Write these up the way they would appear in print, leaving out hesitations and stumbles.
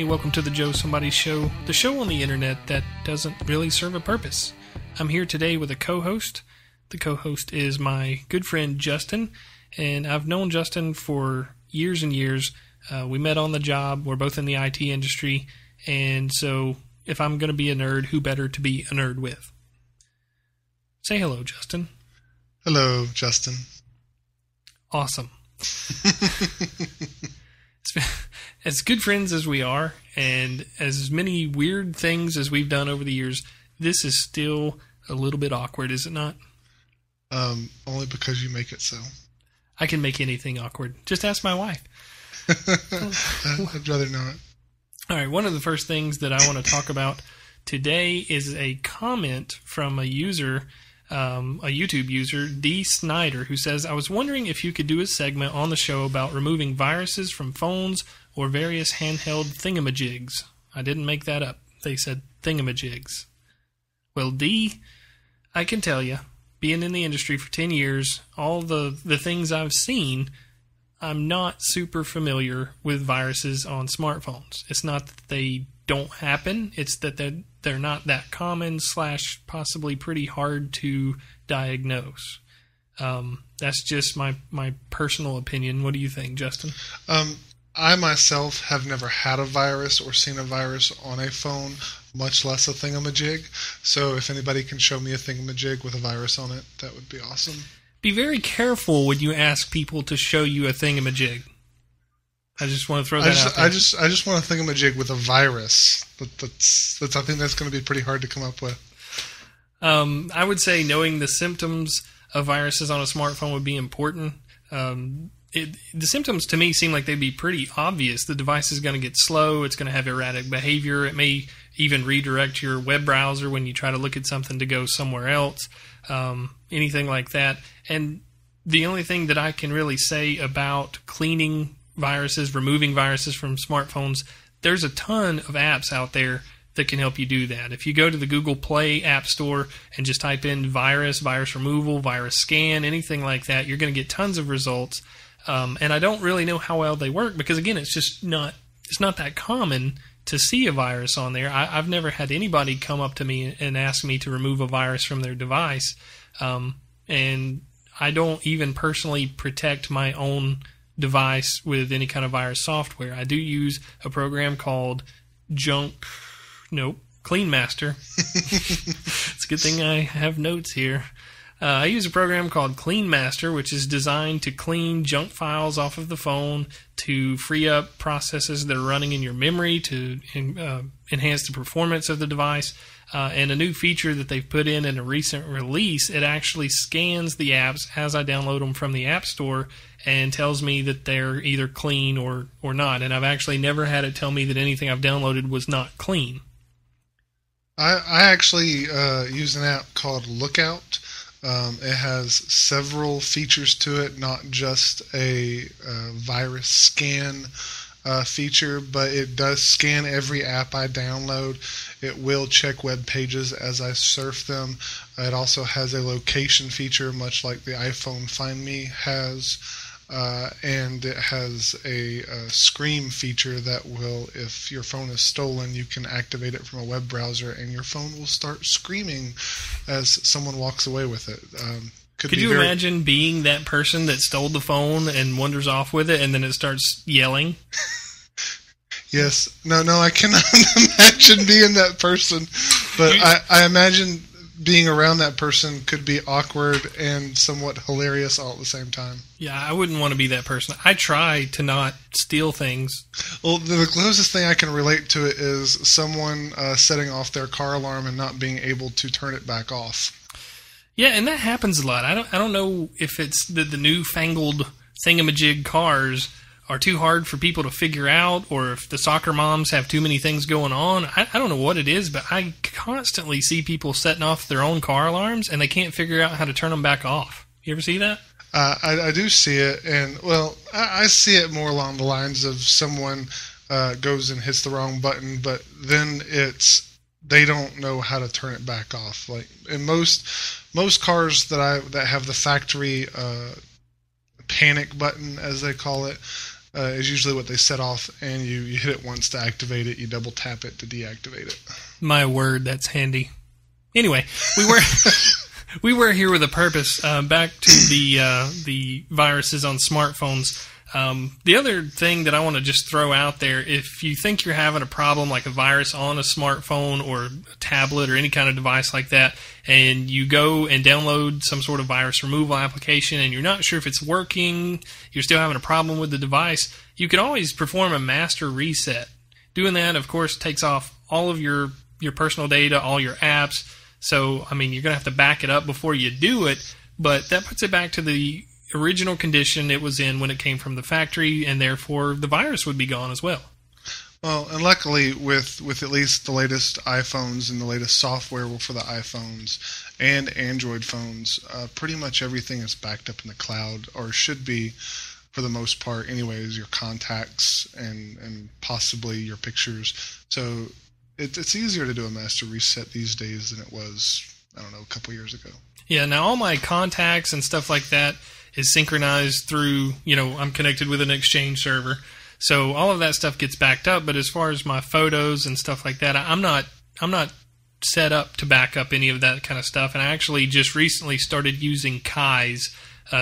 Hey, welcome to the Joe Somebody Show, the show on the internet that doesn't really serve a purpose. I'm here today with a co-host. The co-host is my good friend Justin, and I've known Justin for years and years. We met on the job. We're both in the IT industry, and so if I'm going to be a nerd, who better to be a nerd with? Say hello, Justin. Hello, Justin. Awesome. As good friends as we are, and as many weird things as we've done over the years, this is still a little bit awkward, is it not? Only because you make it so. I can make anything awkward. Just ask my wife. I'd rather not. All right, one of the first things that I want to talk about today is a comment from a user, a YouTube user, D. Snyder, who says, I was wondering if you could do a segment on the show about removing viruses from phones or various handheld thingamajigs. I didn't make that up. They said thingamajigs. Well, D, I can tell you, being in the industry for 10 years, all the things I've seen, I'm not super familiar with viruses on smartphones. It's not that they don't happen, it's that they're not that common / possibly pretty hard to diagnose. That's just my personal opinion. What do you think, Justin? I myself have never had a virus or seen a virus on a phone, much less a thingamajig. So if anybody can show me a thingamajig with a virus on it, that would be awesome. Be very careful when you ask people to show you a thingamajig. I just want to throw that out there. I just want a thingamajig with a virus. That's I think that's going to be pretty hard to come up with. I would say knowing the symptoms of viruses on a smartphone would be important. The symptoms to me seem like they'd be pretty obvious. The device is going to get slow. It's going to have erratic behavior. It may even redirect your web browser when you try to look at something to go somewhere else. Anything like that. And the only thing that I can really say about cleaning viruses, removing viruses from smartphones, there's a ton of apps out there that can help you do that. If you go to the Google Play App Store and just type in virus removal, virus scan, anything like that, you're going to get tons of results. And I don't really know how well they work because, again, it's not that common to see a virus on there. I've never had anybody come up to me and ask me to remove a virus from their device. And I don't even personally protect my own device with any kind of virus software. I do use a program called Clean Master. It's a good thing I have notes here. I use a program called Clean Master, which is designed to clean junk files off of the phone, to free up processes that are running in your memory, to enhance the performance of the device. And a new feature that they've put in a recent release, it actually scans the apps as I download them from the App Store and tells me that they're either clean or not. And I've actually never had it tell me that anything I've downloaded was not clean. I actually use an app called Lookout. It has several features to it, not just a virus scan feature, but it does scan every app I download. It will check web pages as I surf them. It also has a location feature, much like the iPhone Find Me has. And it has a scream feature that will, if your phone is stolen, you can activate it from a web browser and your phone will start screaming as someone walks away with it. Could you imagine being that person that stole the phone and wanders off with it and then it starts yelling? Yes. No, I cannot imagine being that person, but I imagine being around that person could be awkward and somewhat hilarious all at the same time. Yeah, I wouldn't want to be that person. I try to not steal things. Well, the closest thing I can relate to it is someone setting off their car alarm and not being able to turn it back off. Yeah, and that happens a lot. I don't know if it's the newfangled thingamajig cars are too hard for people to figure out, or if the soccer moms have too many things going on. I don't know what it is, but I constantly see people setting off their own car alarms, and they can't figure out how to turn them back off. You ever see that? I do see it, and, well, I see it more along the lines of someone goes and hits the wrong button, but then they don't know how to turn it back off. Like in most cars that have the factory panic button, as they call it, is usually what they set off, and you hit it once to activate it, you double tap it to deactivate it. My word, that's handy. Anyway, we were here with a purpose. Back to the viruses on smartphones. The other thing that I want to just throw out there, if you think you're having a problem like a virus on a smartphone or a tablet or any kind of device like that, and you go and download some sort of virus removal application and you're not sure if it's working, you're still having a problem with the device, you can always perform a master reset. Doing that, of course, takes off all of your personal data, all your apps. So, I mean, you're going to have to back it up before you do it, but that puts it back to the original condition it was in when it came from the factory, and therefore the virus would be gone as well. Well, and luckily with at least the latest iPhones and the latest software for the iPhones and Android phones, pretty much everything is backed up in the cloud, or should be for the most part anyways, your contacts and possibly your pictures. So it's easier to do a master reset these days than it was, I don't know, a couple years ago. Yeah, now all my contacts and stuff like that is synchronized through, I'm connected with an Exchange server. So all of that stuff gets backed up, but as far as my photos and stuff like that, I'm not set up to back up any of that kind of stuff. And I actually just recently started using Kais.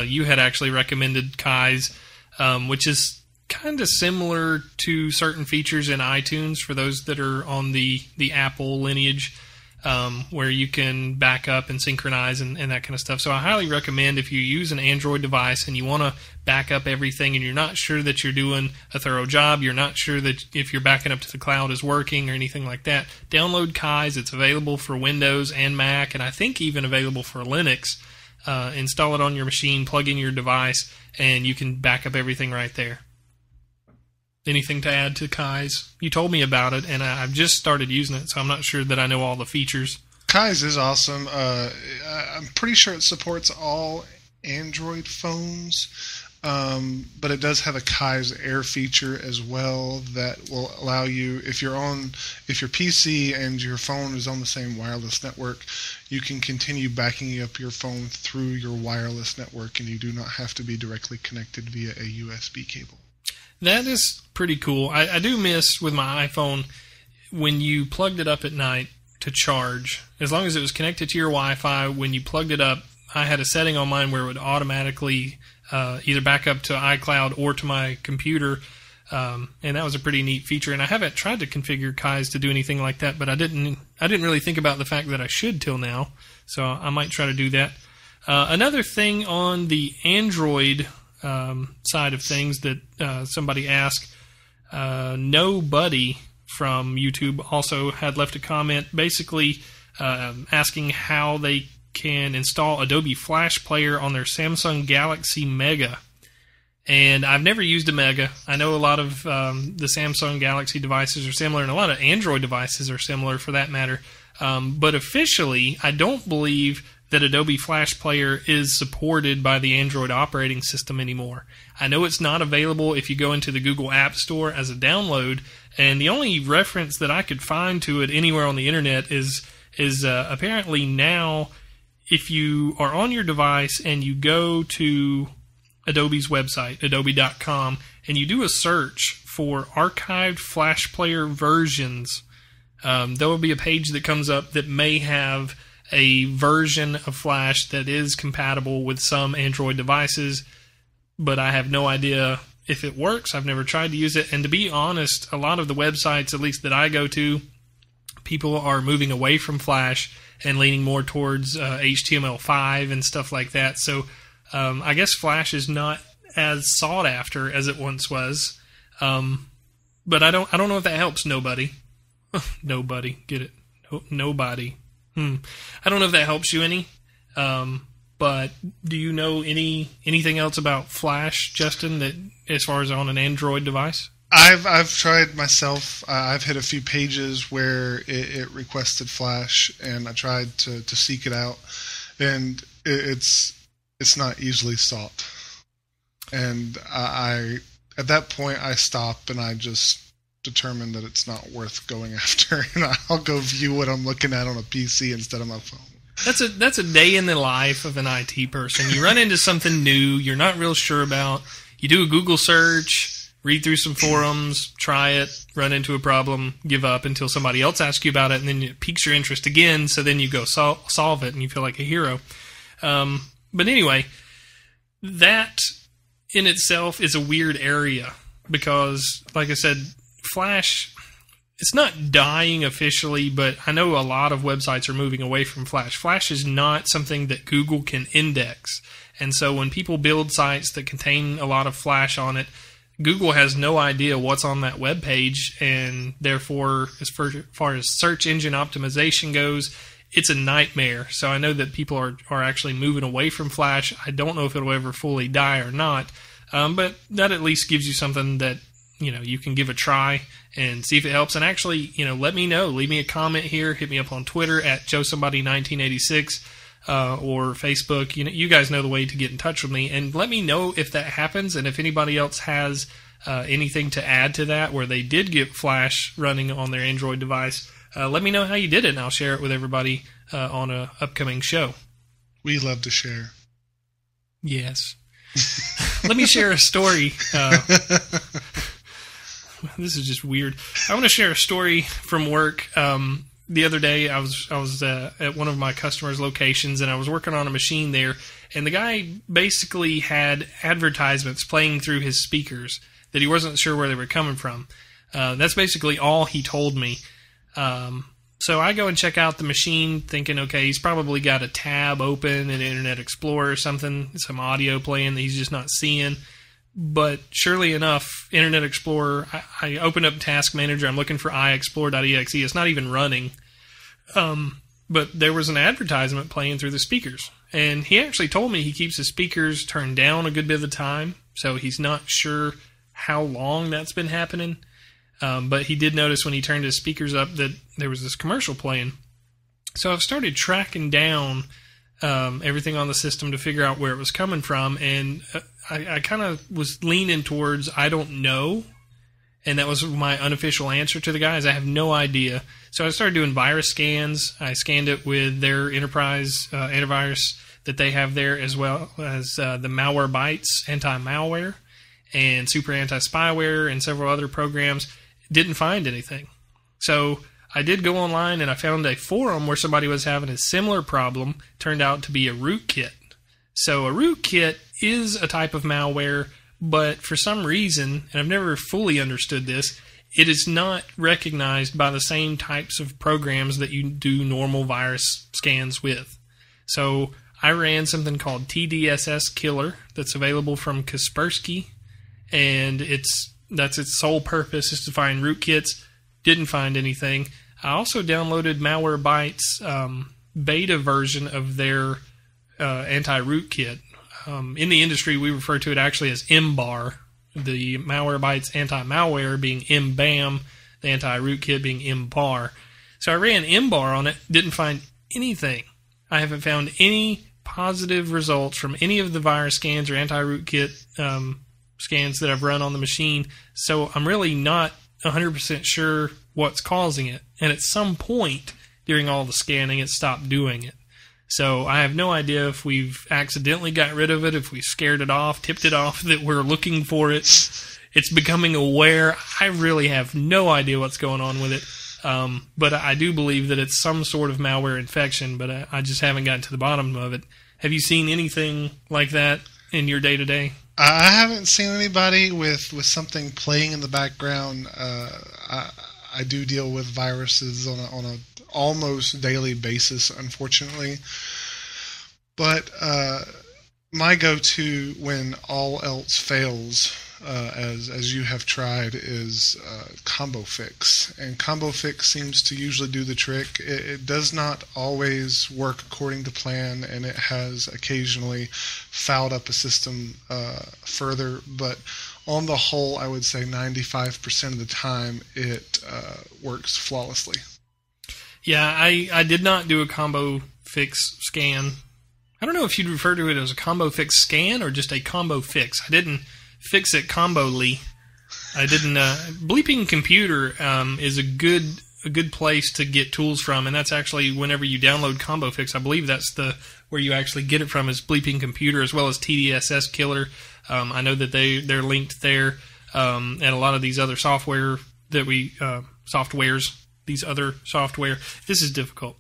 You had actually recommended Kais, which is kind of similar to certain features in iTunes for those that are on the Apple lineage, where you can back up and synchronize and that kind of stuff. So I highly recommend, if you use an Android device and you want to back up everything and you're not sure that you're doing a thorough job, you're not sure that if you're backing up to the cloud is working or anything like that, download Kais. It's available for Windows and Mac, and I think even available for Linux. Install it on your machine, plug in your device, and you can back up everything right there. Anything to add to Kais? You told me about it, and I've just started using it, so I'm not sure that I know all the features. Kais is awesome. I'm pretty sure it supports all Android phones, but it does have a Kais Air feature as well that will allow you, if your PC and your phone is on the same wireless network, you can continue backing up your phone through your wireless network, and you do not have to be directly connected via a USB cable. That is pretty cool. I do miss with my iPhone when you plugged it up at night to charge. As long as it was connected to your Wi-Fi, when you plugged it up, I had a setting on mine where it would automatically either back up to iCloud or to my computer, and that was a pretty neat feature. And I haven't tried to configure Kais to do anything like that, but I didn't really think about the fact that I should till now, so I might try to do that. Another thing on the Android side of things that somebody asked, Nobody from YouTube also had left a comment basically asking how they can install Adobe Flash Player on their Samsung Galaxy Mega. And I've never used a Mega. I know a lot of the Samsung Galaxy devices are similar, and a lot of Android devices are similar for that matter. But officially, I don't believe that Adobe Flash Player is supported by the Android operating system anymore. I know it's not available if you go into the Google App Store as a download, and the only reference that I could find to it anywhere on the internet is apparently now, if you are on your device and you go to Adobe's website, adobe.com, and you do a search for archived Flash Player versions, there will be a page that comes up that may have a version of Flash that is compatible with some Android devices, but I have no idea if it works. I've never tried to use it, and to be honest, a lot of the websites, at least that I go to, people are moving away from Flash and leaning more towards HTML5 and stuff like that. So I guess Flash is not as sought after as it once was, but I don't know if that helps nobody. Nobody, get it? Nobody. I don't know if that helps you any, but do you know anything else about Flash, Justin, that as far as on an Android device? I've tried myself. I've hit a few pages where it requested Flash, and I tried to seek it out, and it's not easily sought. And I at that point I stop and I just determine that it's not worth going after, and I'll go view what I'm looking at on a PC instead of my phone. That's a day in the life of an IT person. You run into something new you're not real sure about. You do a Google search, read through some forums, try it, run into a problem, give up until somebody else asks you about it, and then it piques your interest again, so then you go solve it, and you feel like a hero. But anyway, that in itself is a weird area because, like I said, Flash, it's not dying officially, but I know a lot of websites are moving away from Flash. Flash is not something that Google can index. And so when people build sites that contain a lot of Flash on it, Google has no idea what's on that web page, and therefore, as far as search engine optimization goes, it's a nightmare. So I know that people are actually moving away from Flash. I don't know if it'll ever fully die or not, but that at least gives you something that you can give a try and see if it helps. And actually, let me know. Leave me a comment here. Hit me up on Twitter at JoeSomebody1986 or Facebook. You guys know the way to get in touch with me. And let me know if that happens and if anybody else has anything to add to that where they did get Flash running on their Android device. Let me know how you did it, and I'll share it with everybody on an upcoming show. We love to share. Yes. Let me share a story. This is just weird. I want to share a story from work. The other day, I was at one of my customers' locations, and I was working on a machine there, and the guy basically had advertisements playing through his speakers that he wasn't sure where they were coming from. That's basically all he told me. So I go and check out the machine thinking, okay, he's probably got a tab open in Internet Explorer or something, some audio playing that he's just not seeing. But surely enough, Internet Explorer, I open up Task Manager, I'm looking for iExplore.exe, it's not even running. But there was an advertisement playing through the speakers. And he actually told me he keeps his speakers turned down a good bit of the time, so he's not sure how long that's been happening. But he did notice when he turned his speakers up that there was this commercial playing. So I've started tracking down everything on the system to figure out where it was coming from, and I kind of was leaning towards I don't know, and that was my unofficial answer to the guys. I have no idea. So I started doing virus scans. I scanned it with their enterprise antivirus that they have there, as well as the Malwarebytes anti-malware and Super Anti-Spyware and several other programs. Didn't find anything. So I did go online and I found a forum where somebody was having a similar problem. Turned out to be a rootkit. So a rootkit is a type of malware, but for some reason, and I've never fully understood this, it is not recognized by the same types of programs that you do normal virus scans with. So I ran something called TDSS Killer that's available from Kaspersky, and that's its sole purpose is to find rootkits. Didn't find anything. I also downloaded Malwarebytes beta version of their anti-rootkit. In the industry, we refer to it actually as MBAR. The Malwarebytes anti-malware being MBAM, the anti-rootkit being MBAR. So I ran MBAR on it, didn't find anything. I haven't found any positive results from any of the virus scans or anti-rootkit scans that I've run on the machine, so I'm really not 100% sure what's causing it. And at some point during all the scanning, it stopped doing it. So I have no idea if we've accidentally got rid of it, if we scared it off, tipped it off that we're looking for it. It's becoming aware. I really have no idea what's going on with it. But I do believe that it's some sort of malware infection, but I just haven't gotten to the bottom of it. Have you seen anything like that in your day-to-day? I haven't seen anybody with something playing in the background. I do deal with viruses on a almost daily basis, unfortunately. But my go-to when all else fails, as you have tried, is Combo Fix. And Combo Fix seems to usually do the trick. It does not always work according to plan, and it has occasionally fouled up a system further. But on the whole, I would say 95% of the time it works flawlessly. Yeah, I did not do a Combo Fix scan. I don't know if you'd refer to it as a Combo Fix scan or just a Combo Fix. I didn't fix it comboly. I didn't. Bleeping Computer is a good place to get tools from, and that's actually whenever you download Combo Fix. I believe that's where you actually get it from is Bleeping Computer, as well as TDSS Killer. I know that they're linked there. and a lot of these other softwares, these other software. This is difficult.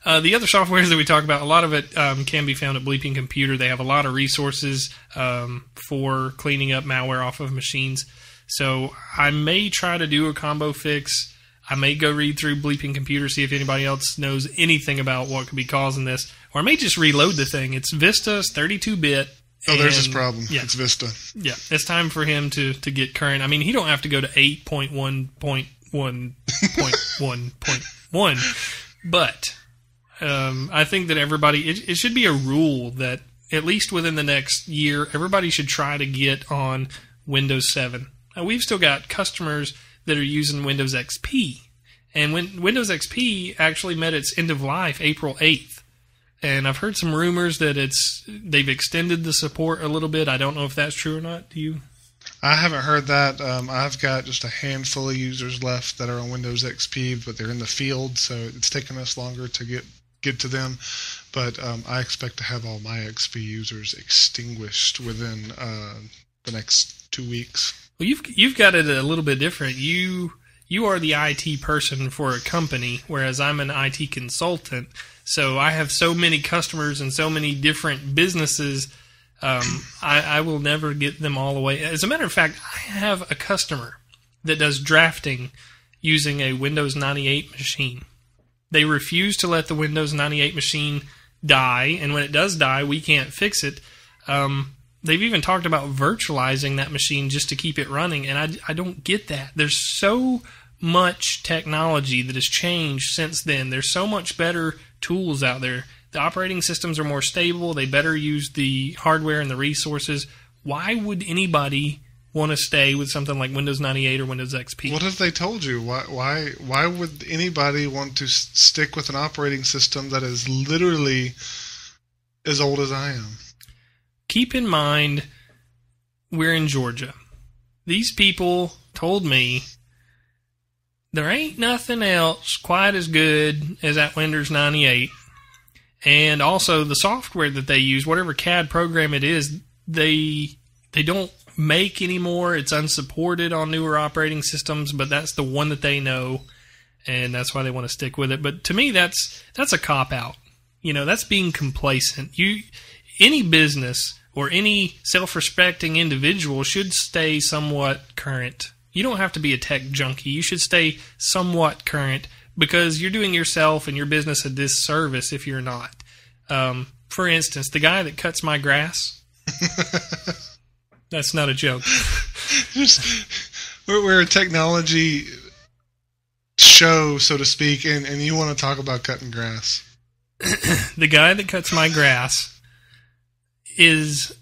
The other softwares that we talk about, a lot of it can be found at Bleeping Computer. They have a lot of resources for cleaning up malware off of machines. So I may try to do a combo fix. I may go read through Bleeping Computer, see if anybody else knows anything about what could be causing this. Or I may just reload the thing. It's Vista, it's 32-bit. Oh, there's his problem. Yeah. It's Vista. Yeah, it's time for him to get current. I mean, he don't have to go to 8.1.1.1.1, but I think that everybody, it should be a rule that at least within the next year, everybody should try to get on Windows 7. Now, we've still got customers that are using Windows XP, and when Windows XP actually met its end of life April 8th. And I've heard some rumors that they've extended the support a little bit. I don't know if that's true or not. Do you? I haven't heard that. I've got just a handful of users left that are on Windows XP, but they're in the field, so it's taken us longer to get to them. But I expect to have all my XP users extinguished within the next 2 weeks. Well, you've got it a little bit different. You are the IT person for a company, whereas I'm an IT consultant. So I have so many customers and so many different businesses. I will never get them all the way. As a matter of fact, I have a customer that does drafting using a Windows 98 machine. They refuse to let the Windows 98 machine die, and when it does die, we can't fix it. They've even talked about virtualizing that machine just to keep it running, and I don't get that. There's so much technology that has changed since then. There's so much better tools out there. The operating systems are more stable. They better use the hardware and the resources. Why would anybody want to stay with something like Windows 98 or Windows XP? What have they told you? Why would anybody want to stick with an operating system that is literally as old as I am? Keep in mind, we're in Georgia. These people told me there ain't nothing else quite as good as that Windows 98. And also the software that they use, whatever CAD program it is, they don't make anymore. It's unsupported on newer operating systems, but that's the one that they know, and that's why they want to stick with it. But to me, that's a cop-out. You know, that's being complacent. Any business or any self-respecting individual should stay somewhat current. You don't have to be a tech junkie. You should stay somewhat current because you're doing yourself and your business a disservice if you're not. For instance, the guy that cuts my grass, that's not a joke. We're a technology show, so to speak, and you want to talk about cutting grass. The guy that cuts my grass is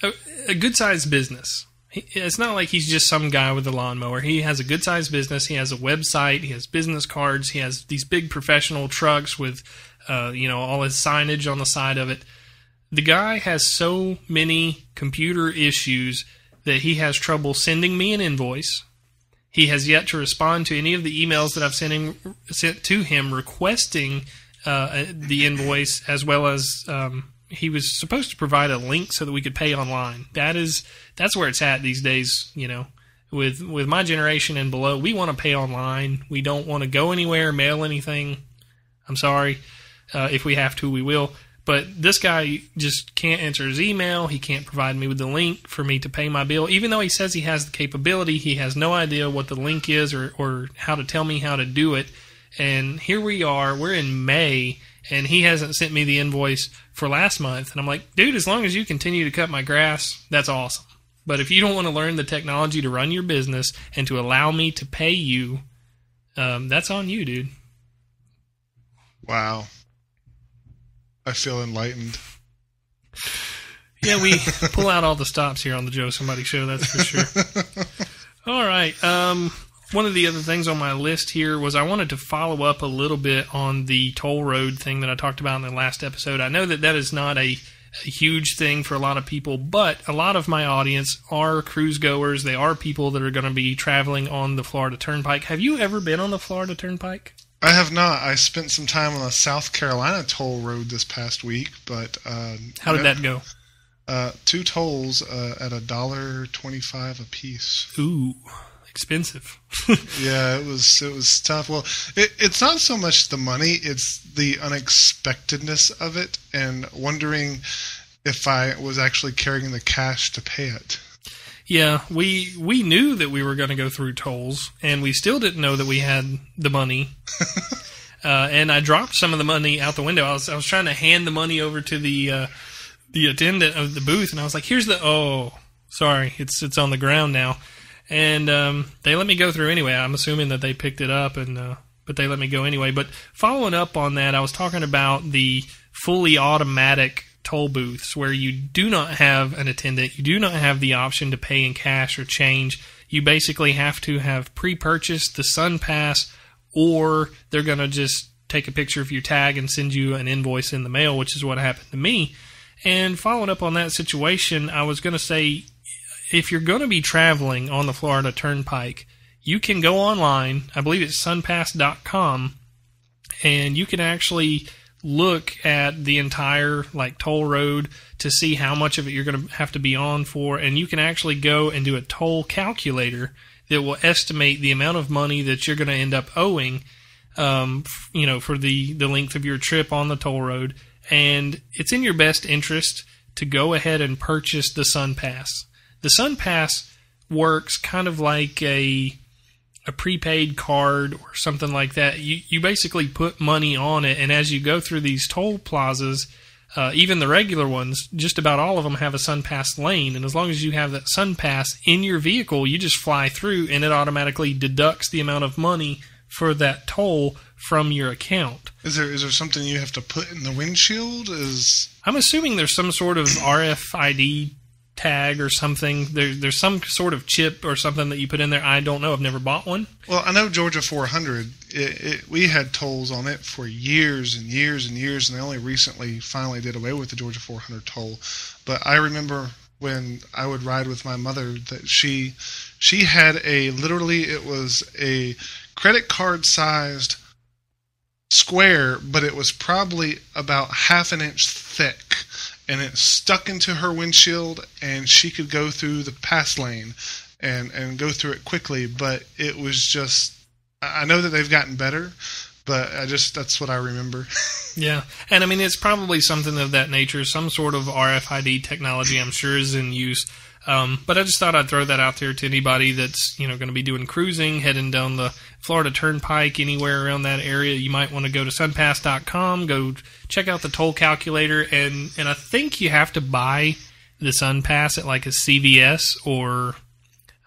a good-sized business. It's not like he's just some guy with a lawnmower. He has a good-sized business. He has a website. He has business cards. He has these big professional trucks with, all his signage on the side of it. The guy has so many computer issues that he has trouble sending me an invoice. He has yet to respond to any of the emails that I've sent to him requesting the invoice, as well as he was supposed to provide a link so that we could pay online. That's where it's at these days. You know, with my generation and below, we want to pay online. We don't want to go anywhere, mail anything. I'm sorry, if we have to, we will. But this guy just can't answer his email. He can't provide me with the link for me to pay my bill. Even though he says he has the capability, he has no idea what the link is or how to tell me how to do it. And here we are, we're in May, and he hasn't sent me the invoice for last month. And I'm like, dude, as long as you continue to cut my grass, that's awesome. But if you don't want to learn the technology to run your business and to allow me to pay you, that's on you, dude. Wow. I feel enlightened. Yeah, we pull out all the stops here on the Joe Somebody Show, that's for sure. All right. One of the other things on my list here was I wanted to follow up a little bit on the toll road thing that I talked about in the last episode. I know that is not a huge thing for a lot of people, but a lot of my audience are cruise goers. They are people that are going to be traveling on the Florida Turnpike. Have you ever been on the Florida Turnpike? I have not. I spent some time on the South Carolina toll road this past week, but how did that go? Two tolls at $1.25 a piece. Ooh, expensive. Yeah, it was tough. Well, it's not so much the money; it's the unexpectedness of it, and wondering if I was actually carrying the cash to pay it. Yeah, we knew that we were going to go through tolls, and we still didn't know that we had the money. And I dropped some of the money out the window. I was trying to hand the money over to the attendant of the booth, and I was like, "Here's the sorry, it's on the ground now." And they let me go through anyway. I'm assuming that they picked it up, but they let me go anyway. But following up on that, I was talking about the fully automatic toll booths where you do not have an attendant, you do not have the option to pay in cash or change. You basically have to have pre-purchased the SunPass, or they're going to just take a picture of your tag and send you an invoice in the mail, which is what happened to me. And following up on that situation, I was going to say, if you're going to be traveling on the Florida Turnpike, you can go online, I believe it's sunpass.com, and you can actually look at the entire toll road to see how much of it you're going to have to be on for, and you can actually go and do a toll calculator that will estimate the amount of money that you're going to end up owing, for the length of your trip on the toll road. And it's in your best interest to go ahead and purchase the SunPass. The SunPass works kind of like a prepaid card or something like that. You basically put money on it, and as you go through these toll plazas, even the regular ones, just about all of them have a SunPass lane, and as long as you have that SunPass in your vehicle, you just fly through, and it automatically deducts the amount of money for that toll from your account. Is there something you have to put in the windshield? I'm assuming there's some sort of RFID tag or something. There's some sort of chip or something that you put in there. I don't know. I've never bought one. Well, I know Georgia 400, we had tolls on it for years and years and years, and they only recently finally did away with the Georgia 400 toll. But I remember when I would ride with my mother that she had it was a credit card sized square, but it was probably about half an inch thick, and it stuck into her windshield, and she could go through the pass lane and go through it quickly. But it was just, I know that they've gotten better, but that's what I remember. Yeah, and I mean, it's probably something of that nature. Some sort of RFID technology, I'm sure, is in use. But I just thought I'd throw that out there to anybody that's going to be doing cruising, heading down the Florida Turnpike, anywhere around that area. You might want to go to sunpass.com, go check out the toll calculator, and I think you have to buy the SunPass at like a CVS, or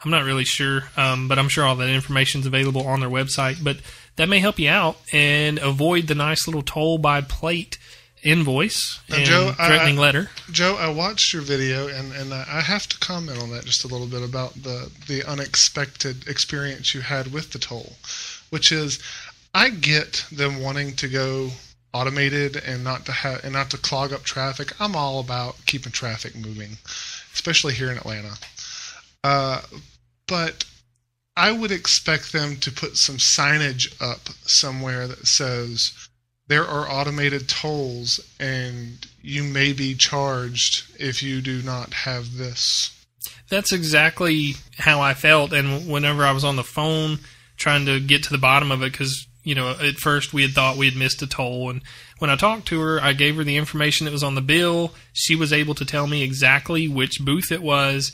I'm not really sure, but I'm sure all that information is available on their website. But that may help you out and avoid the nice little toll by plate invoice and threatening letter. Joe, I watched your video, and I have to comment on that just a little bit about the unexpected experience you had with the toll, which is, I get them wanting to go automated and not to clog up traffic. I'm all about keeping traffic moving, especially here in Atlanta. But I would expect them to put some signage up somewhere that says, there are automated tolls, and you may be charged if you do not have this. That's exactly how I felt, and whenever I was on the phone trying to get to the bottom of it, because, at first we had thought we had missed a toll, and when I talked to her, I gave her the information that was on the bill. She was able to tell me exactly which booth it was.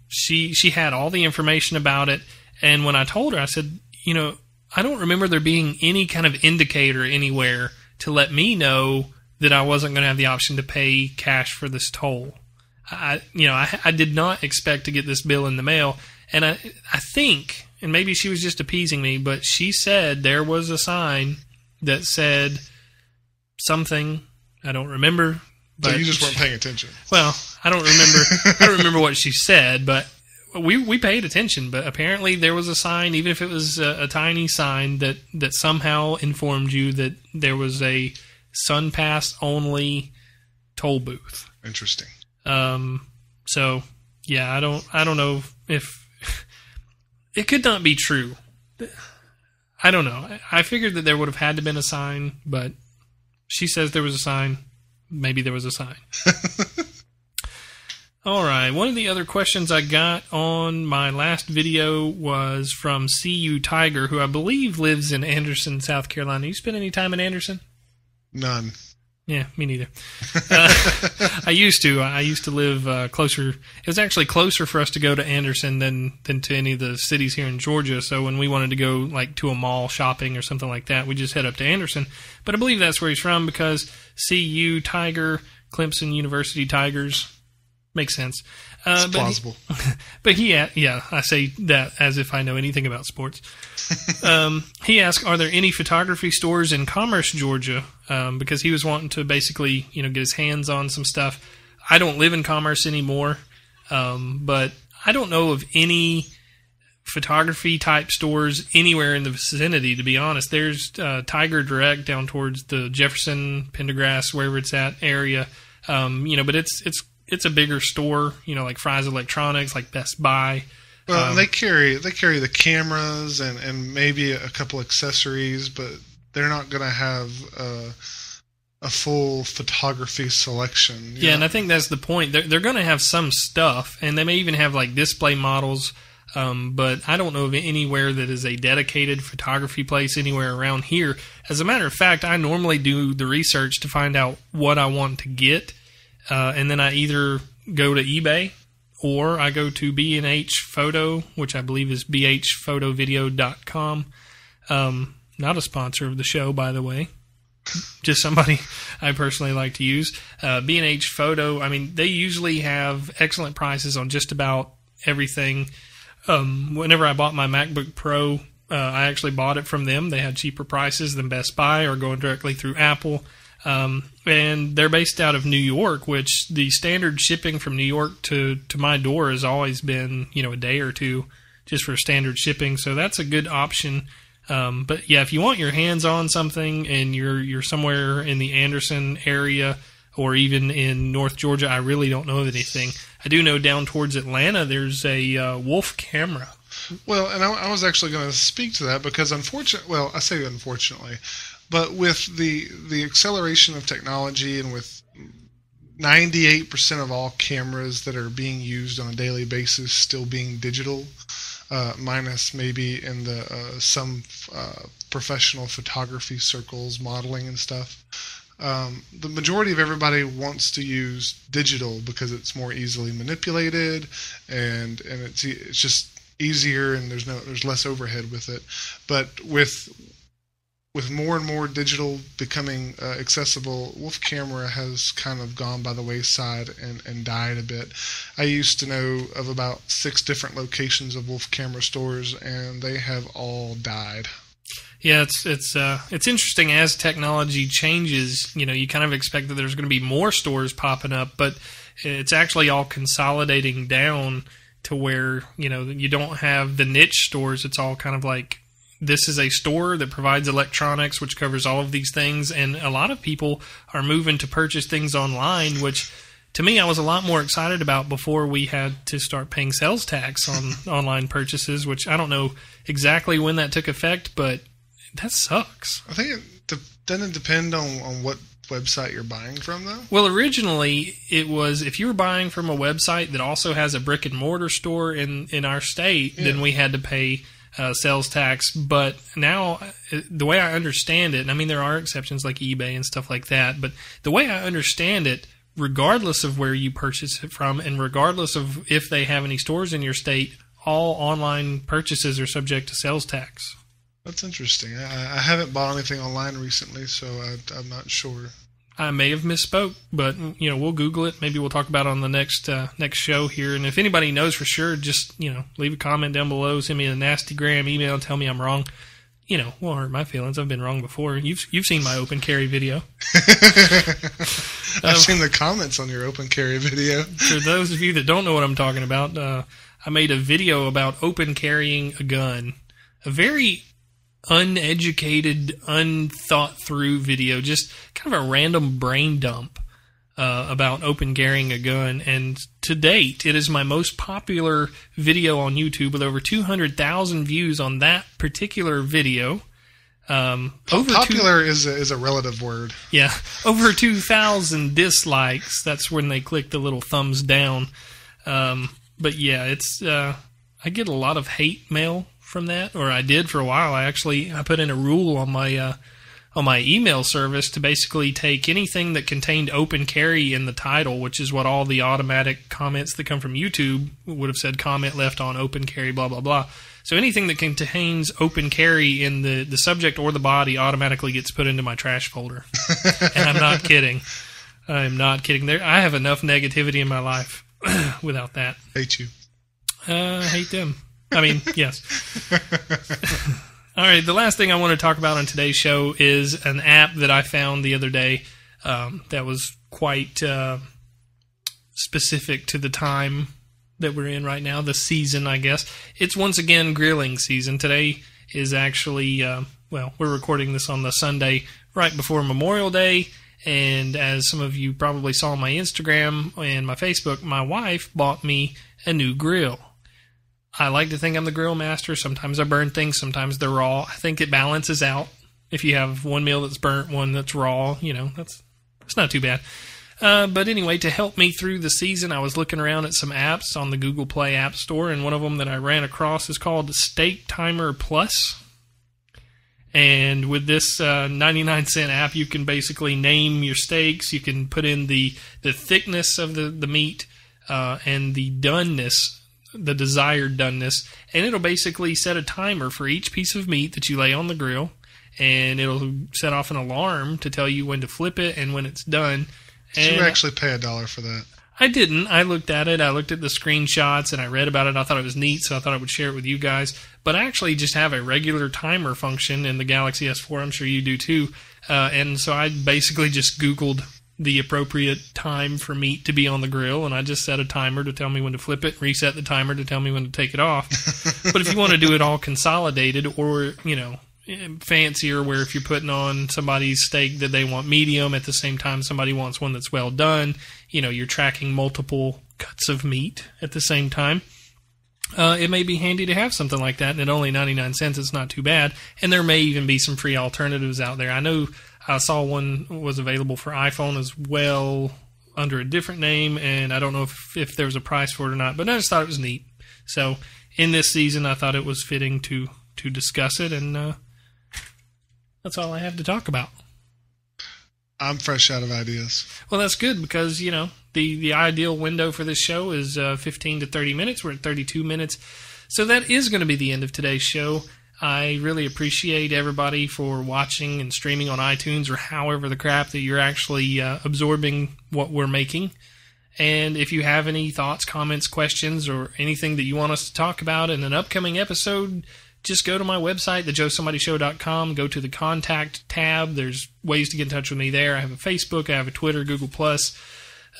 She had all the information about it, and when I told her, I said, I don't remember there being any kind of indicator anywhere to let me know that I wasn't going to have the option to pay cash for this toll. I did not expect to get this bill in the mail, and I think, and maybe she was just appeasing me, but she said there was a sign that said something. I don't remember. So you just weren't paying attention. Well, I don't remember. I don't remember what she said, but we paid attention. But apparently there was a sign, even if it was a tiny sign, that somehow informed you that there was a SunPass only toll booth. Interesting. So yeah, I don't know if it could not be true. I don't know. I figured that there would have had to been a sign, but she says there was a sign. maybe there was a sign. All right. One of the other questions I got on my last video was from CU Tiger, who I believe lives in Anderson, South Carolina. You spend any time in Anderson? None. Yeah, me neither. I used to. I used to live closer. It was actually closer for us to go to Anderson than to any of the cities here in Georgia. So when we wanted to go like to a mall shopping or something like that, we just head up to Anderson. But I believe that's where he's from because CU Tiger, Clemson University Tigers. Makes sense. It's plausible. But I say that as if I know anything about sports. He asked, are there any photography stores in Commerce, Georgia? Because he was wanting to basically, get his hands on some stuff. I don't live in Commerce anymore, but I don't know of any photography type stores anywhere in the vicinity, to be honest. There's Tiger Direct down towards the Jefferson, Pendergrass, wherever it's at area. But it's a bigger store, like Fry's Electronics, like Best Buy. Well, they carry the cameras and maybe a couple accessories, but they're not going to have a full photography selection. Yeah, and I think that's the point. They're going to have some stuff, and they may even have like display models, but I don't know of anywhere that is a dedicated photography place anywhere around here. As a matter of fact, I normally do the research to find out what I want to get. And then I either go to eBay or I go to B&H Photo, which I believe is bhphotovideo.com. Not a sponsor of the show, by the way. Just somebody I personally like to use. B&H Photo, they usually have excellent prices on just about everything. Whenever I bought my MacBook Pro, I actually bought it from them. They had cheaper prices than Best Buy or going directly through Apple. And they're based out of New York, which the standard shipping from New York to my door has always been, a day or two just for standard shipping. So that's a good option. But yeah, if you want your hands on something and you're somewhere in the Anderson area or even in North Georgia, I really don't know of anything. I do know down towards Atlanta, there's a Wolf Camera. Well, and I was actually going to speak to that because I say unfortunately, but with the acceleration of technology and with 98% of all cameras that are being used on a daily basis still being digital, minus maybe in the some professional photography circles, modeling and stuff, the majority of everybody wants to use digital because it's more easily manipulated and it's just easier and there's less overhead with it. But with more and more digital becoming accessible, Wolf Camera has kind of gone by the wayside and died a bit. I used to know of about 6 different locations of Wolf Camera stores, and they have all died. Yeah, it's interesting as technology changes. You kind of expect that there's going to be more stores popping up, but it's actually all consolidating down to where you don't have the niche stores. It's all kind of like, this is a store that provides electronics, which covers all of these things, and a lot of people are moving to purchase things online, which to me I was a lot more excited about before we had to start paying sales tax on online purchases, which I don't know exactly when that took effect, but that sucks. I think doesn't it depend on what website you're buying from, though? Well, originally it was if you were buying from a website that also has a brick and mortar store in our state, then we had to pay sales tax. But now, the way I understand it, and there are exceptions like eBay and stuff like that, but the way I understand it, regardless of where you purchase it from and regardless of if they have any stores in your state, all online purchases are subject to sales tax. That's interesting. I haven't bought anything online recently, so I'm not sure. I may have misspoke, but we'll Google it. Maybe we'll talk about it on the next show here. And if anybody knows for sure, just leave a comment down below, send me a nasty gram email, and tell me I'm wrong. Won't hurt my feelings. I've been wrong before. You've seen my open carry video. I've seen the comments on your open carry video. For those of you that don't know what I'm talking about, I made a video about open carrying a gun. A very uneducated, unthought through video, just kind of a random brain dump about open carrying a gun. And to date, it is my most popular video on YouTube with over 200,000 views on that particular video. Popular is a relative word. Yeah, over 2,000 dislikes. That's when they click the little thumbs down. But yeah, it's I get a lot of hate mail from that, or I did for a while. I put in a rule on my email service to basically take anything that contained open carry in the title, which is what all the automatic comments that come from YouTube would have said, comment left on open carry, blah, blah, blah. So anything that contains open carry in the subject or the body automatically gets put into my trash folder. And I'm not kidding. I'm not kidding. I have enough negativity in my life without that. Hate you. I hate them. I mean, yes. All right, the last thing I want to talk about on today's show is an app that I found the other day that was quite specific to the time that we're in right now, the season, I guess. It's once again grilling season. Today is actually, we're recording this on the Sunday right before Memorial Day, and as some of you probably saw on my Instagram and my Facebook, my wife bought me a new grill. I like to think I'm the grill master. Sometimes I burn things, sometimes they're raw. I think it balances out. If you have one meal that's burnt, one that's raw, it's not too bad. But anyway, to help me through the season, I was looking around at some apps on the Google Play App Store, and one of them that I ran across is called Steak Timer Plus. And with this 99-cent app, you can basically name your steaks. You can put in the thickness of the meat and the doneness, the desired doneness, and it'll basically set a timer for each piece of meat that you lay on the grill, and it'll set off an alarm to tell you when to flip it and when it's done. Did you actually pay $1 for that? I didn't. I looked at it. I looked at the screenshots, and I read about it. I thought it was neat, so I thought I would share it with you guys. But I actually just have a regular timer function in the Galaxy S4. I'm sure you do too. And so I basically just Googled the appropriate time for meat to be on the grill, and I just set a timer to tell me when to flip it, reset the timer to tell me when to take it off. But if you want to do it all consolidated, or fancier, where if you're putting on somebody's steak that they want medium at the same time somebody wants one that's well done, you're tracking multiple cuts of meat at the same time, it may be handy to have something like that. And at only 99 cents, it's not too bad. And there may even be some free alternatives out there. I know I saw one was available for iPhone as well under a different name, and I don't know if there was a price for it or not, but I just thought it was neat. So in this season, I thought it was fitting to discuss it, and that's all I have to talk about. I'm fresh out of ideas. Well, that's good, because, the ideal window for this show is 15 to 30 minutes. We're at 32 minutes. So that is going to be the end of today's show. I really appreciate everybody for watching and streaming on iTunes, or however the crap that you're actually absorbing what we're making. And if you have any thoughts, comments, questions, or anything that you want us to talk about in an upcoming episode, just go to my website, thejoesomebodyshow.com, go to the Contact tab. There's ways to get in touch with me there. I have a Facebook, I have a Twitter, Google+.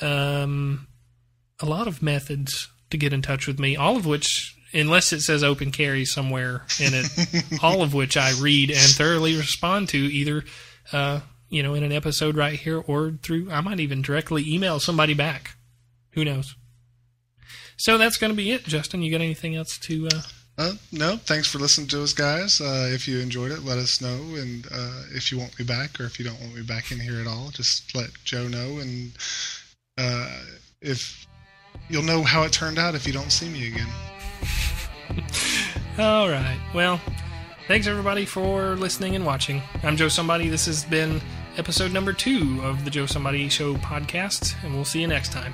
A lot of methods to get in touch with me, all of which, unless it says open carry somewhere in it, all of which I read and thoroughly respond to, either in an episode right here, or through, I might even directly email somebody back. Who knows? So that's going to be it. Justin, you got anything else to... No, thanks for listening to us, guys. If you enjoyed it, let us know. And if you want me back, or if you don't want me back in here at all, just let Joe know. And if you'll know how it turned out if you don't see me again. All right. Well, thanks everybody for listening and watching. I'm Joe Somebody. This has been episode number 2 of the Joe Somebody Show podcast, and we'll see you next time.